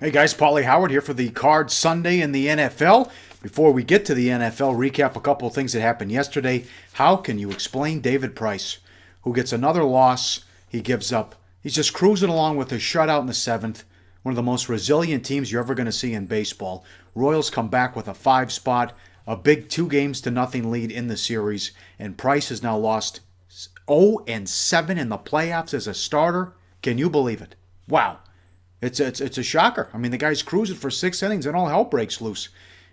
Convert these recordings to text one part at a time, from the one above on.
Hey guys, Pauly Howard here for the Card Sunday in the NFL. Before we get to the NFL, recap a couple of things that happened yesterday. How can you explain David Price, who gets another loss? He gives up. He's just cruising along with a shutout in the seventh. One of the most resilient teams you're ever going to see in baseball. Royals come back with a 5 spot, a big 2-0 lead in the series, and Price has now lost 0-7 in the playoffs as a starter. Can you believe it? Wow. It's a shocker. I mean, the guy's cruising for 6 innings and all hell breaks loose.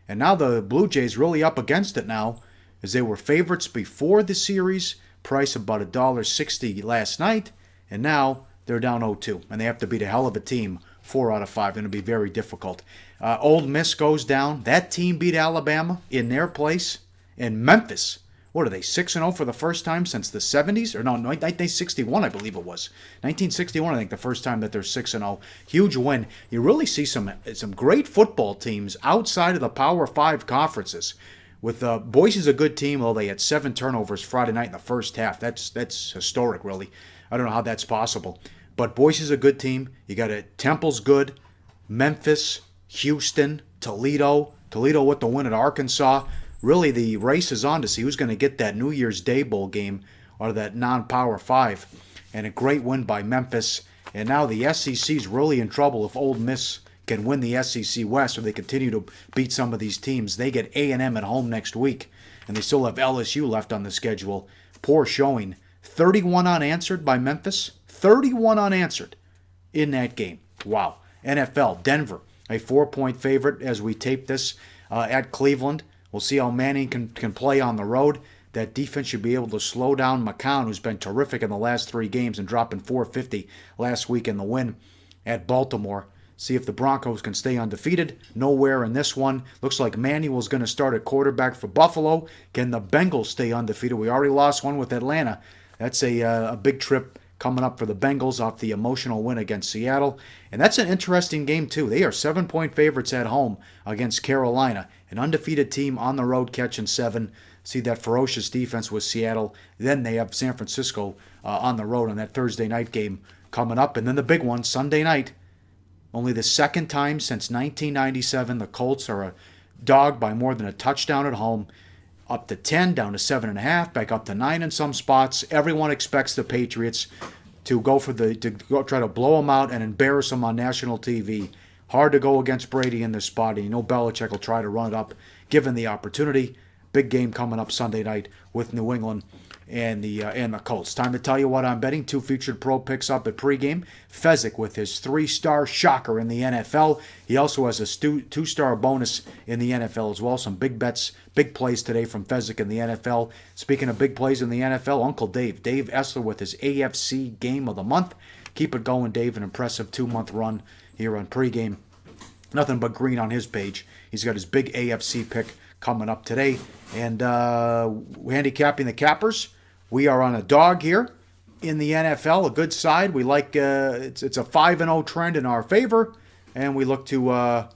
And now the Blue Jays really up against it now, as they were favorites before the series. Price about $1.60 last night, and now they're down 0-2. And they have to beat a hell of a team, 4 out of 5. Going to be very difficult. Ole Miss goes down. That team beat Alabama in their place. And Memphis, what are they, 6-0 for the first time since the 70s? Or no, 1961, I believe it was. 1961, I think, the first time that they're 6-0. Huge win. You really see some great football teams outside of the Power 5 conferences. With Boise's a good team, although they had 7 turnovers Friday night in the first half. That's historic, really. I don't know how that's possible. But Boise's a good team. You got Temple's good. Memphis, Houston, Toledo. Toledo with the win at Arkansas. Really, the race is on to see who's going to get that New Year's Day bowl game out of that non-Power 5. And a great win by Memphis. And now the SEC's really in trouble if Ole Miss can win the SEC West, or they continue to beat some of these teams. They get A&M at home next week, and they still have LSU left on the schedule. Poor showing. 31 unanswered by Memphis. 31 unanswered in that game. Wow. NFL, Denver, a 4-point favorite as we tape this at Cleveland. We'll see how Manning can play on the road. That defense should be able to slow down McCown, who's been terrific in the last 3 games and dropping 450 last week in the win at Baltimore. See if the Broncos can stay undefeated. Nowhere in this one. Looks like Manuel's going to start at quarterback for Buffalo. Can the Bengals stay undefeated? We already lost one with Atlanta. That's a big trip coming up for the Bengals off the emotional win against Seattle. And that's an interesting game, too. They are 7-point favorites at home against Carolina. An undefeated team on the road catching 7. See that ferocious defense with Seattle. Then they have San Francisco on the road on that Thursday night game coming up. And then the big one, Sunday night. Only the second time since 1997 the Colts are a dog by more than a touchdown at home. Up to 10, down to 7.5, back up to 9 in some spots. Everyone expects the Patriots to go try to blow them out and embarrass them on national TV. Hard to go against Brady in this spot, and you know Belichick will try to run it up given the opportunity. Big game coming up Sunday night with New England and the Colts. Time to tell you what I'm betting. 2 featured pro picks up at pregame. Fezzik with his 3-star shocker in the NFL. He also has a 2-star bonus in the NFL as well. Some big bets, big plays today from Fezzik in the NFL. Speaking of big plays in the NFL, Uncle Dave Essler with his AFC Game of the Month. Keep it going, Dave. An impressive 2-month run here on pregame. Nothing but green on his page. He's got his big AFC pick coming up today. And handicapping the Cappers. We are on a dog here in the NFL, a good side. We like it's a 5-0 trend in our favor, and we look to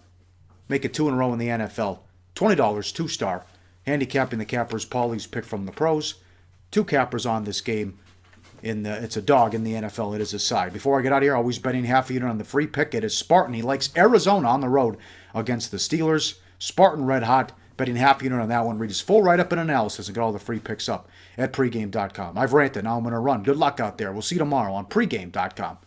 make it 2 in a row in the NFL. $20, 2-star. Handicapping the Cappers, Pauly's pick from the pros. 2 Cappers on this game. It's a dog in the NFL. It is a side. Before I get out of here, always betting half a unit on the free pick. It is Spartan. He likes Arizona on the road against the Steelers. Spartan red hot. Betting half a unit on that one. Read his full write-up and analysis and get all the free picks up at pregame.com. I've ranted. Now I'm going to run. Good luck out there. We'll see you tomorrow on pregame.com.